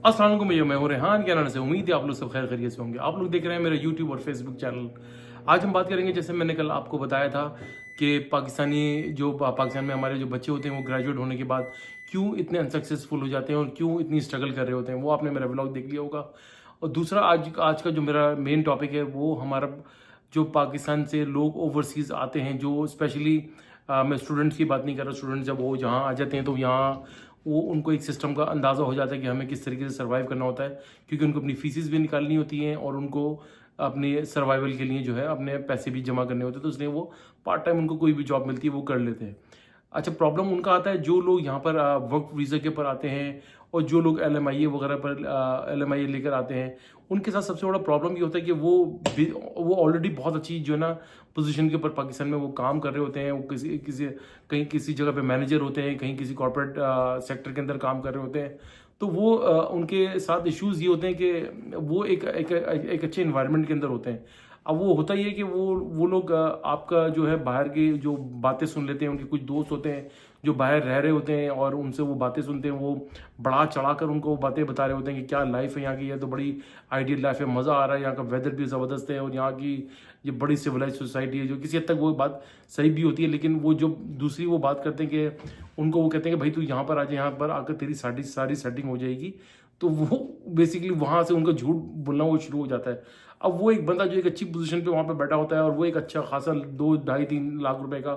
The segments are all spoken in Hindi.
अस्सलाम वालेकुम भैया, मैं हूं रेहान कैनाडा से। उम्मीद है आप लोग सब खैर खैरियत से होंगे। आप लोग देख रहे हैं मेरा यूट्यूब और फेसबुक चैनल। आज हम बात करेंगे, जैसे मैंने कल आपको बताया था कि पाकिस्तान में हमारे जो बच्चे होते हैं वो ग्रेजुएट होने के बाद क्यों इतने अनसक्सेसफुल हो जाते हैं और क्यों इतनी स्ट्रगल कर रहे होते हैं। वो आपने मेरा व्लॉग देख लिया होगा। और दूसरा, आज आज का जो मेरा मेन टॉपिक है वो हमारा जो पाकिस्तान से लोग ओवरसीज़ आते हैं, जो स्पेशली मैं स्टूडेंट्स की बात नहीं कर रहा। स्टूडेंट जब वो यहाँ आ जाते हैं तो यहाँ वो उनको एक सिस्टम का अंदाज़ा हो जाता है कि हमें किस तरीके से सर्वाइव करना होता है, क्योंकि उनको अपनी फीसिस भी निकालनी होती हैं और उनको अपने सर्वाइवल के लिए जो है अपने पैसे भी जमा करने होते हैं। तो इसलिए वो पार्ट टाइम उनको कोई भी जॉब मिलती है वो कर लेते हैं। अच्छा, प्रॉब्लम उनका आता है जो लोग यहाँ पर वर्क वीज़ा के ऊपर आते हैं और जो लोग LMIA वगैरह पर LMIA लेकर आते हैं, उनके साथ सबसे बड़ा प्रॉब्लम ये होता है कि वो ऑलरेडी बहुत अच्छी जो है ना पोजीशन के ऊपर पाकिस्तान में वो काम कर रहे होते हैं। वो कहीं किसी जगह पे मैनेजर होते हैं, कहीं किसी कॉर्पोरेट सेक्टर के अंदर काम कर रहे होते हैं। तो वो उनके साथ इश्यूज़ ये होते हैं कि वो एक अच्छे इन्वायरमेंट के अंदर होते हैं। अब वो होता ही है कि वो लोग आपका जो है बाहर की जो बातें सुन लेते हैं। उनके कुछ दोस्त होते हैं जो बाहर रह रहे होते हैं और उनसे वो बातें सुनते हैं। वो बढ़ा चढ़ा कर उनको बातें बता रहे होते हैं कि क्या लाइफ है यहाँ की, ये तो बड़ी आइडियल लाइफ है, मज़ा आ रहा है, यहाँ का वेदर भी ज़बरदस्त है और यहाँ की ये बड़ी सिविलाइज सोसाइटी है। जो किसी हद तक वो बात सही भी होती है, लेकिन वो जो दूसरी वो बात करते हैं कि उनको वो कहते हैं कि भाई तू यहाँ पर आ जाए, यहाँ पर आकर तेरी सारी सेटिंग हो जाएगी। तो वो बेसिकली वहाँ से उनका झूठ बोलना वो शुरू हो जाता है। अब वो एक बंदा जो एक अच्छी पोजीशन पे वहाँ पे बैठा होता है और वो एक अच्छा खासा 2 ढाई 3 लाख रुपए का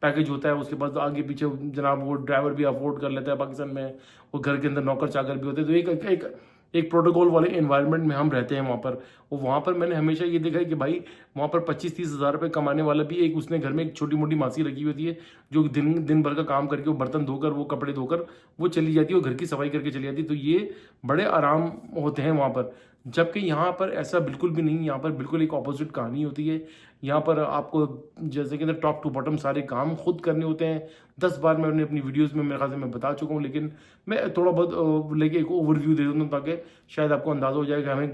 पैकेज होता है, उसके पास आगे पीछे जनाब वो ड्राइवर भी अफोर्ड कर लेता है पाकिस्तान में, वो घर के अंदर नौकर चाकर भी होते हैं। तो एक प्रोटोकॉल वाले इन्वायरमेंट में हम रहते हैं वहाँ पर। और वहाँ पर मैंने हमेशा ये देखा है कि भाई वहाँ पर 25-30 हज़ार रुपये कमाने वाला भी एक उसने घर में एक छोटी मोटी मासी रखी होती है जो दिन दिन भर का काम करके वो बर्तन धोकर वो कपड़े धोकर वो चली जाती है और घर की सफाई करके चली जाती है। तो ये बड़े आराम होते हैं वहाँ पर। जबकि यहाँ पर ऐसा बिल्कुल भी नहीं, यहाँ पर बिल्कुल एक ऑपोजिट कहानी होती है। यहाँ पर आपको जैसे कि टॉप टू बॉटम सारे काम खुद करने होते हैं। 10 बार मैंने अपनी वीडियोस में मेरे ख्याल से मैं बता चुका हूँ, लेकिन मैं थोड़ा बहुत लेके एक ओवरव्यू दे देता हूँ ताकि शायद आपको अंदाज़ा हो जाएगा। हमें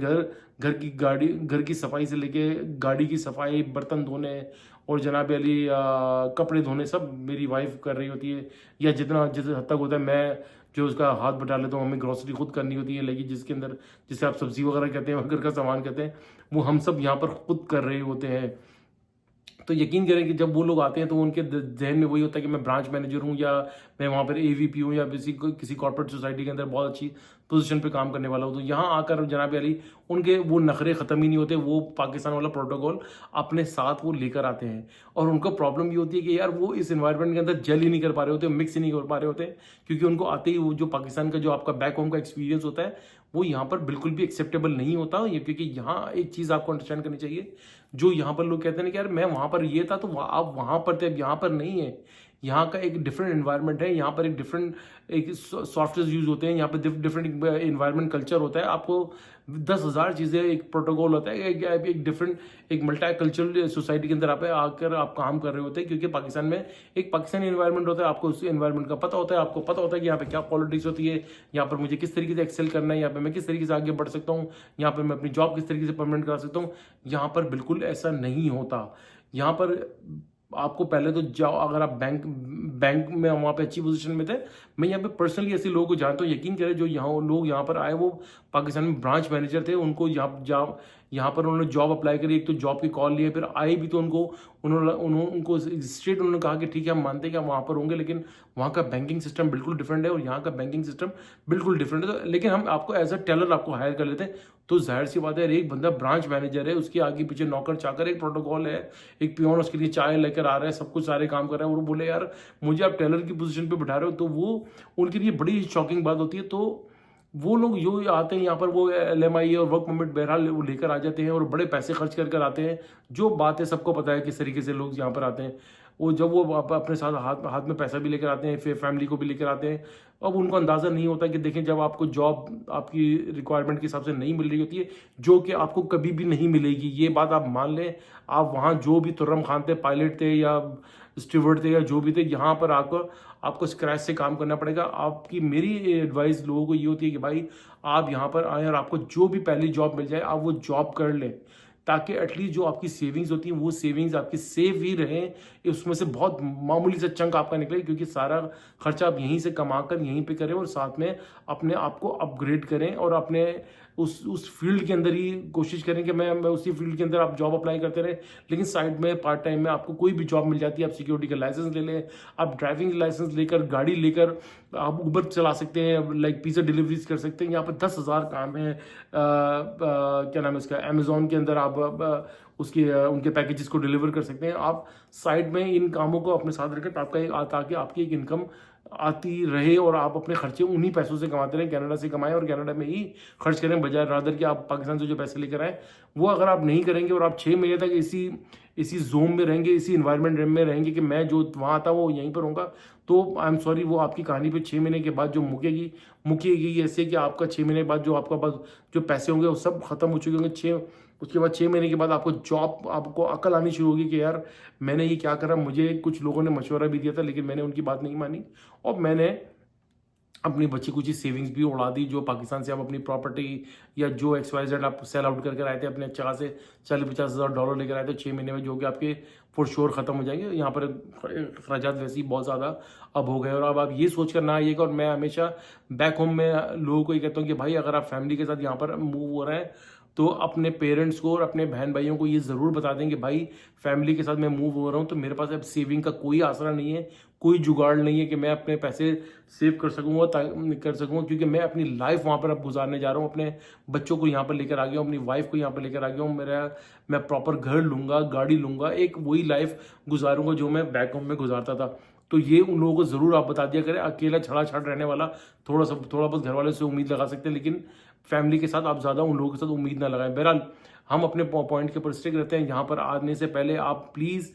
घर की सफाई से लेके गाड़ी की सफाई, बर्तन धोने और जनाब अली कपड़े धोने सब मेरी वाइफ कर रही होती है, या जिस हद तक होता है मैं जो उसका हाथ बटा लेता हूँ। हमें ग्रोसरी खुद करनी होती है, लेकिन जिसे आप सब्जी वगैरह कहते हैं, घर का सामान कहते हैं, वो हम सब यहाँ पर खुद कर रहे होते हैं। तो यकीन करें कि जब वो लोग आते हैं तो उनके जहन में वही होता है कि मैं ब्रांच मैनेजर हूँ या मैं वहाँ पर AVP हूँ या किसी कॉर्पोरेट सोसाइटी के अंदर बहुत अच्छी पोजीशन पे काम करने वाला हूँ। तो यहाँ आकर जनाब अली उनके वो नखरे ख़त्म ही नहीं होते। वो पाकिस्तान वाला प्रोटोकॉल अपने साथ वो लेकर आते हैं और उनको प्रॉब्लम ये होती है कि यार वो इस एनवायरनमेंट के अंदर जल ही नहीं कर पा रहे होते, मिक्स ही नहीं कर पा रहे होते, क्योंकि उनको आते ही वो जो पाकिस्तान का जो आपका बैक होम का एक्सपीरियंस होता है वो यहाँ पर बिल्कुल भी एक्सेप्टेबल नहीं होता। ये क्योंकि यहाँ एक चीज़ आपको अंडरस्टैंड करनी चाहिए, जो यहाँ पर लोग कहते हैं कि यार मैं वहाँ पर ये था तो आप वहाँ पर थे, अब यहाँ पर नहीं है। यहाँ का एक डिफरेंट एनवायरनमेंट है, यहाँ पर एक डिफरेंट एक सॉफ्टवेयर यूज होते हैं, यहाँ पर डिफरेंट एनवायरनमेंट कल्चर होता है। आपको 10,000 चीज़ें, एक प्रोटोकॉल होता है, एक डिफरेंट एक मल्टी कल्चरल सोसाइटी के अंदर आप आकर आप काम कर रहे होते हैं, क्योंकि पाकिस्तान में एक पाकिस्तानी एनवायरनमेंट होता है। आपको उस एनवायरनमेंट का पता होता है, आपको पता होता है कि यहाँ पे क्या पॉलिटिक्स होती है, यहाँ पर मुझे किस तरीके से एक्सेल करना है, यहाँ पे मैं किस तरीके से आगे बढ़ सकता हूँ, यहाँ पर मैं अपनी जॉब किस तरीके से परमानेंट करा सकता हूँ। यहाँ पर बिल्कुल ऐसा नहीं होता। यहाँ पर आपको पहले तो जाओ, अगर आप बैंक में वहाँ पे अच्छी पोजीशन में थे। मैं यहाँ पे पर्सनली ऐसे लोगों को जानता हूँ, यकीन करें, जो यहाँ पर आए वो पाकिस्तान में ब्रांच मैनेजर थे। उनको यहाँ पर उन्होंने जॉब अप्लाई करी, एक तो जॉब की कॉल लिए, फिर आए भी तो उनको स्ट्रेट उन्होंने कहा कि ठीक है हम मानते हैं कि हम वहाँ पर होंगे, लेकिन वहाँ का बैंकिंग सिस्टम बिल्कुल डिफरेंट है और यहाँ का बैंकिंग सिस्टम बिल्कुल डिफरेंट है। तो लेकिन हम आपको एज अ टेलर आपको हायर कर लेते हैं। तो जाहिर सी बात है, एक बंदा ब्रांच मैनेजर है, उसके आगे पीछे नौकर चाकर, एक प्रोटोकॉल है, एक पियोन उसके लिए चाय लेकर आ रहा है, सब कुछ सारे काम कर रहा है, और वो बोले यार मुझे आप टेलर की पोजीशन पे बिठा रहे हो, तो वो उनके लिए बड़ी शॉकिंग बात होती है। तो वो लोग जो आते हैं यहाँ पर, वो LMI और वर्क परमिट बहरहाल वो लेकर आ जाते हैं और बड़े पैसे खर्च कर आते हैं। जो बात है सबको पता है किस तरीके से लोग यहाँ पर आते हैं। वो अपने साथ हाथ में पैसा भी लेकर आते हैं, फिर फैमिली को भी लेकर आते हैं। अब उनको अंदाज़ा नहीं होता कि देखें, जब आपको जॉब आपकी रिक्वायरमेंट के हिसाब से नहीं मिल रही होती है, जो कि आपको कभी भी नहीं मिलेगी, ये बात आप मान लें। आप वहाँ जो भी तुर्रम खान थे, पायलट थे या स्टीवर्ड थे या जो भी थे, यहाँ पर आकर आपको स्क्रैच से काम करना पड़ेगा। आपकी मेरी एडवाइस लोगों को ये होती है कि भाई आप यहाँ पर आएँ और आपको जो भी पहली जॉब मिल जाए आप वो जॉब कर लें, ताकि एटलीस्ट जो आपकी सेविंग्स होती हैं वो सेविंग्स आपकी सेफ ही रहें, उसमें से बहुत मामूली सा चंक आपका निकले, क्योंकि सारा खर्चा आप यहीं से कमा कर यहीं पे करें और साथ में अपने आप को अपग्रेड करें और अपने उस फील्ड के अंदर ही कोशिश करें कि मैं उसी फील्ड के अंदर आप जॉब अप्लाई करते रहें। लेकिन साइड में पार्ट टाइम में आपको कोई भी जॉब मिल जाती है, आप सिक्योरिटी का लाइसेंस ले लें, आप ड्राइविंग लाइसेंस लेकर गाड़ी लेकर आप उबर चला सकते हैं, लाइक पिज़्ज़ा डिलीवरीज कर सकते हैं। यहाँ पर 10,000 काम है। क्या नाम है इसका, अमेजोन के अंदर आप उनके पैकेजेस को डिलीवर कर सकते हैं। आप साइड में इन कामों को अपने साथ रखें ताकि आपकी एक इनकम आती रहे और आप अपने खर्चे उन्हीं पैसों से कमाते रहें, कनाडा से कमाएं और कनाडा में ही खर्च करें, बजाय रादर कि आप पाकिस्तान से जो पैसे लेकर आए वो अगर आप नहीं करेंगे और आप 6 महीने तक इसी जोन में रहेंगे, इसी इन्वायरमेंट में रहेंगे कि मैं जो वहाँ था वो यहीं पर रहूँगा, तो आई एम सॉरी, वो आपकी कहानी पे 6 महीने के बाद जो मुकेगी ऐसे कि आपका 6 महीने के बाद जो आपका पास जो पैसे होंगे वो सब खत्म हो चुके होंगे। उसके बाद 6 महीने के बाद आपको अकल आनी शुरू होगी कि यार मैंने ये क्या करा, मुझे कुछ लोगों ने मशवरा भी दिया था लेकिन मैंने उनकी बात नहीं मानी और मैंने अपनी बची कुछ सेविंग्स भी उड़ा दी, जो पाकिस्तान से आप अपनी प्रॉपर्टी या जो XYZ आप सेल आउट करके आए थे, अपने अच्छा से $40-50,000 लेकर आए थे 6 महीने में, जो कि आपके फॉर श्योर खत्म हो जाएंगे। यहाँ पर खर्चात वैसे ही बहुत ज़्यादा अब हो गए और अब आप ये सोच कर ना आइएगा। और मैं हमेशा बैक होम में लोगों को ये कहता हूँ कि भाई अगर आप फैमिली के साथ यहाँ पर मूव हो रहे हैं तो अपने पेरेंट्स को और अपने बहन भाइयों को ये ज़रूर बता दें कि भाई फैमिली के साथ मैं मूव हो रहा हूँ तो मेरे पास अब सेविंग का कोई आसरा नहीं है, कोई जुगाड़ नहीं है कि मैं अपने पैसे सेव कर सकूँगा क्योंकि मैं अपनी लाइफ वहाँ पर अब गुजारने जा रहा हूँ। अपने बच्चों को यहाँ पर लेकर आ गया हूँ, अपनी वाइफ को यहाँ पर लेकर आ गया हूँ, मैं प्रॉपर घर लूँगा, गाड़ी लूँगा, एक वही लाइफ गुजारूँगा जो मैं बैक होम में गुजारता था। तो ये उन लोगों को ज़रूर आप बता दिया करें। अकेला छड़ा छाड़ रहने वाला थोड़ा बहुत घर वाले से उम्मीद लगा सकते हैं, लेकिन फैमिली के साथ आप ज़्यादा उन लोगों के साथ उम्मीद ना लगाएं। बहरहाल हम अपने पॉइंट के ऊपर स्टिक रहते हैं। यहाँ पर आने से पहले आप प्लीज़,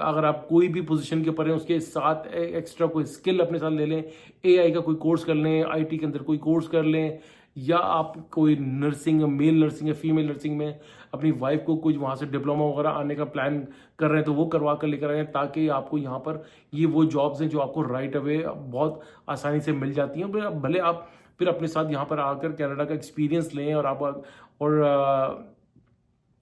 अगर आप कोई भी पोजीशन के ऊपर हैं उसके साथ एक्स्ट्रा कोई स्किल अपने साथ ले लें, AI का कोई कोर्स कर लें, IT के अंदर कोई कोर्स कर लें, या आप कोई नर्सिंग, मेल नर्सिंग या फीमेल नर्सिंग में अपनी वाइफ को कुछ वहाँ से डिप्लोमा वगैरह आने का प्लान कर रहे हैं तो वो करवा कर लेकर आए, ताकि आपको यहाँ पर ये वो जॉब्स हैं जो आपको राइट अवे बहुत आसानी से मिल जाती हैं। भले आप फिर अपने साथ यहाँ पर आकर कनाडा का एक्सपीरियंस लें और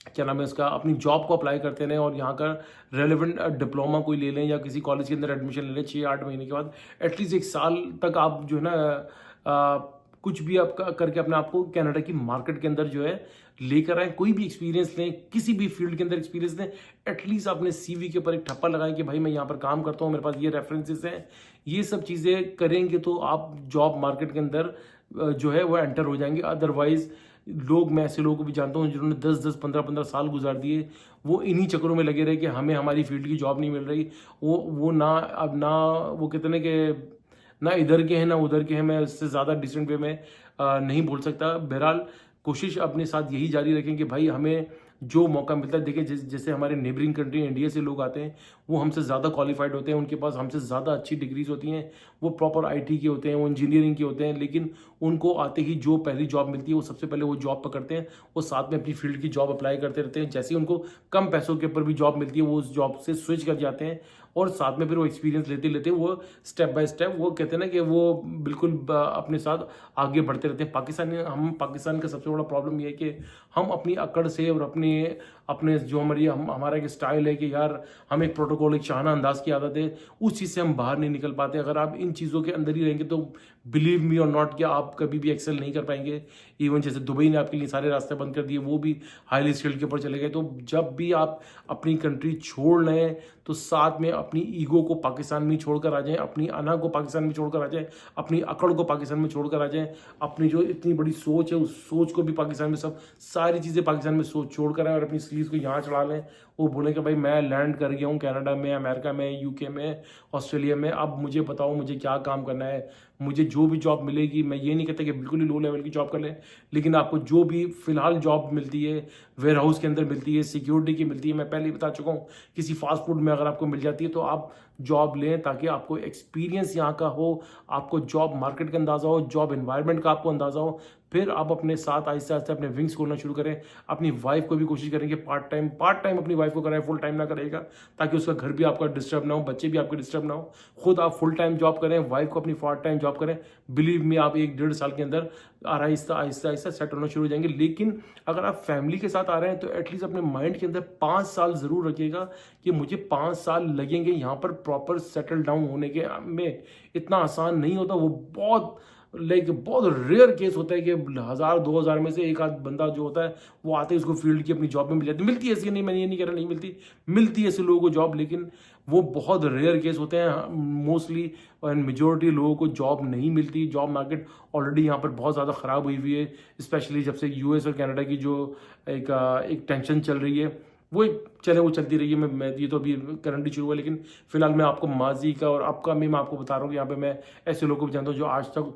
क्या नाम है इसका, अपनी जॉब को अप्लाई करते रहें और यहाँ का रेलेवेंट डिप्लोमा कोई ले लें या किसी कॉलेज के अंदर एडमिशन ले लें। 6-8 महीने के बाद एटलीस्ट 1 साल तक आप जो है ना कुछ भी आप करके अपने आप को कनाडा की मार्केट के अंदर जो है लेकर आए। कोई भी एक्सपीरियंस लें, किसी भी फील्ड के अंदर एक्सपीरियंस लें, एटलीस्ट अपने CV के ऊपर एक ठप्पा लगाएं कि भाई मैं यहाँ पर काम करता हूँ, मेरे पास ये रेफरेंसेस हैं। ये सब चीज़ें करेंगे तो आप जॉब मार्केट के अंदर जो है वो एंटर हो जाएंगे। अदरवाइज मैं ऐसे लोगों को भी जानता हूँ जिन्होंने 10-10, 15-15 साल गुजार दिए, वो इन्हीं चक्करों में लगे रहे कि हमें हमारी फील्ड की जॉब नहीं मिल रही। वो ना वो कहते हैं कि ना इधर के हैं ना उधर के हैं, मैं इससे ज़्यादा डिसेंट वे में नहीं बोल सकता। बहरहाल कोशिश अपने साथ यही जारी रखें कि भाई हमें जो मौका मिलता है, देखिए जैसे हमारे नेबरिंग कंट्री इंडिया से लोग आते हैं, वो हमसे ज़्यादा क्वालिफाइड होते हैं, उनके पास हमसे ज़्यादा अच्छी डिग्रीज होती हैं, वो प्रॉपर IT के होते हैं, वो इंजीनियरिंग के होते हैं, लेकिन उनको आते ही जो पहली जॉब मिलती है वो सबसे पहले वो जॉब पकड़ते हैं, वो साथ में अपनी फील्ड की जॉब अप्लाई करते रहते हैं। जैसे ही उनको कम पैसों के ऊपर भी जॉब मिलती है वो उस जॉब से स्विच कर जाते हैं और साथ में फिर वो एक्सपीरियंस लेते लेते वो स्टेप बाय स्टेप, वो कहते हैं ना कि वो बिल्कुल अपने साथ आगे बढ़ते रहते हैं। पाकिस्तान का सबसे बड़ा प्रॉब्लम ये है कि हम अपनी अकड़ से और अपने जो हमारा एक स्टाइल है कि यार हम एक प्रोटोकॉल, एक शाहाना अंदाज की आदत है, उस चीज़ से हम बाहर नहीं निकल पाते। अगर आप इन चीज़ों के अंदर ही रहेंगे तो बिलीव मी और नॉट कि आप कभी भी एक्सेल नहीं कर पाएंगे। इवन जैसे दुबई ने आपके लिए सारे रास्ते बंद कर दिए, वो भी हाईली स्किल्ड के ऊपर चले गए। तो जब भी आप अपनी कंट्री छोड़ रहे हैं तो साथ में अपनी ईगो को पाकिस्तान में छोड़कर आ जाएं, अपनी अना को पाकिस्तान में छोड़कर आ जाएं, अपनी अकड़ को पाकिस्तान में छोड़कर आ जाएं, अपनी जो इतनी बड़ी सोच है उस सोच को भी पाकिस्तान में, सारी चीज़ें पाकिस्तान में छोड़कर आएं और अपनी स्लीव्स को यहाँ चढ़ा लें। वो बोले कि भाई मैं लैंड कर गया हूँ कनाडा में, अमेरिका में, UK में, ऑस्ट्रेलिया में, अब मुझे बताओ मुझे क्या काम करना है। मुझे जो भी जॉब मिलेगी, मैं ये नहीं कहता कि बिल्कुल ही लो लेवल की जॉब कर लें, लेकिन आपको जो भी फिलहाल जॉब मिलती है, वेयर हाउस के अंदर मिलती है, सिक्योरिटी की मिलती है, मैं पहले ही बता चुका हूँ, किसी फास्ट फूड में अगर आपको मिल जाती है तो आप जॉब लें, ताकि आपको एक्सपीरियंस यहाँ का हो, आपको जॉब मार्केट का अंदाज़ा हो, जॉब एनवायरनमेंट का आपको अंदाज़ा हो। फिर आप अपने साथ आहिस्ते आहिस्ते अपने विंग्स खोलना शुरू करें। अपनी वाइफ को भी कोशिश करें कि पार्ट टाइम अपनी वाइफ को कराएं, फुल टाइम ना करेगा, ताकि उसका घर भी आपका डिस्टर्ब ना हो, बच्चे भी आपके डिस्टर्ब ना हो। खुद आप फुल टाइम जॉब करें, वाइफ को अपनी पार्ट टाइम जॉब करें। बिलीव मी, आप 1-1.5 साल के अंदर आहिस्ता आहिस्ता आहिस्ता सेट होना शुरू हो जाएंगे। लेकिन अगर आप फैमिली के साथ आ रहे हैं तो एटलीस्ट अपने माइंड के अंदर 5 साल ज़रूर रखिएगा कि मुझे 5 साल लगेंगे यहाँ पर प्रॉपर सेटल डाउन होने के में। इतना आसान नहीं होता, वो बहुत रेयर केस होता है कि 1000-2000 में से एक आध बंदा जो होता है वो आते ही उसको फील्ड की अपनी जॉब में मिल जाती है। मिलती है ऐसी नहीं, मैं ये नहीं कह रहा नहीं मिलती, मिलती है ऐसे लोगों को जॉब, लेकिन वो बहुत रेयर केस होते हैं। मोस्टली एंड मेजोरिटी लोगों को जॉब नहीं मिलती। जॉब मार्केट ऑलरेडी यहाँ पर बहुत ज़्यादा ख़राब हुई हुई है, स्पेशली जब से यूएस और कनाडा की जो एक टेंशन चल रही है वो वो चलती रही है। मैं ये तो अभी करंटली शुरू हुआ, लेकिन फिलहाल मैं आपको माजी का और आपका मैं आपको बता रहा हूँ कि यहाँ पे मैं ऐसे लोगों को भी जानता हूँ जो आज तक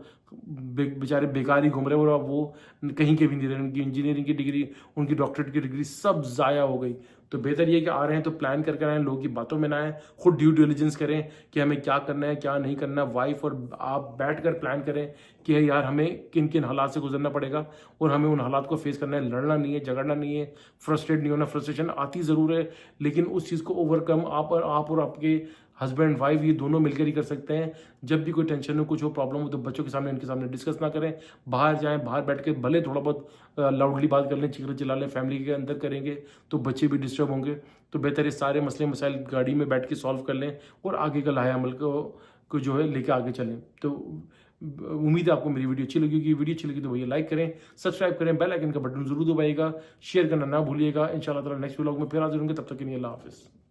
बेचारे बेकार ही घूम रहे हैं और वो कहीं के भी नहीं रहे। उनकी इंजीनियरिंग की डिग्री, उनकी डॉक्टरेट की डिग्री सब ज़ाया हो गई। तो बेहतर ये कि आ रहे हैं तो प्लान करके आए, लोगों की बातों में ना आए, खुद ड्यू डिलिजेंस करें कि हमें क्या करना है क्या नहीं करना है। वाइफ और आप बैठ कर प्लान करें कि यार हमें किन किन हालात से गुजरना पड़ेगा और हमें उन हालात को फेस करना है। लड़ना नहीं है, झगड़ना नहीं है, फ्रस्ट्रेट नहीं होना। फ्रस्ट्रेशन आती ज़रूर है, लेकिन उस चीज़ को ओवरकम आप और आपके हस्बैंड वाइफ ये दोनों मिलकर ही कर सकते हैं। जब भी कोई टेंशन हो, कुछ हो, प्रॉब्लम हो, तो बच्चों के सामने, इनके सामने डिस्कस ना करें। बाहर जाएं, बाहर बैठ के भले थोड़ा बहुत लाउडली बात कर लें, चीख चिल्ला लें, फैमिली के अंदर करेंगे तो बच्चे भी डिस्टर्ब होंगे। तो बेहतर है सारे मसले मसाइल गाड़ी में बैठ के सॉल्व कर लें और आगे का लाहे अमल को जो है लेके आगे चलें। तो उम्मीद है आपको मेरी वीडियो अच्छी लगी। वीडियो अच्छी लगी तो भैया लाइक करें, सब्सक्राइब करें, बेल आइकन का बटन जरूर दबाइएगा, शेयर करना ना भूलिएगा। इंशाल्लाह ताला नेक्स्ट व्लॉग में फिर हाजिर होंगे, तब तक के लिए अल्लाह हाफिज़।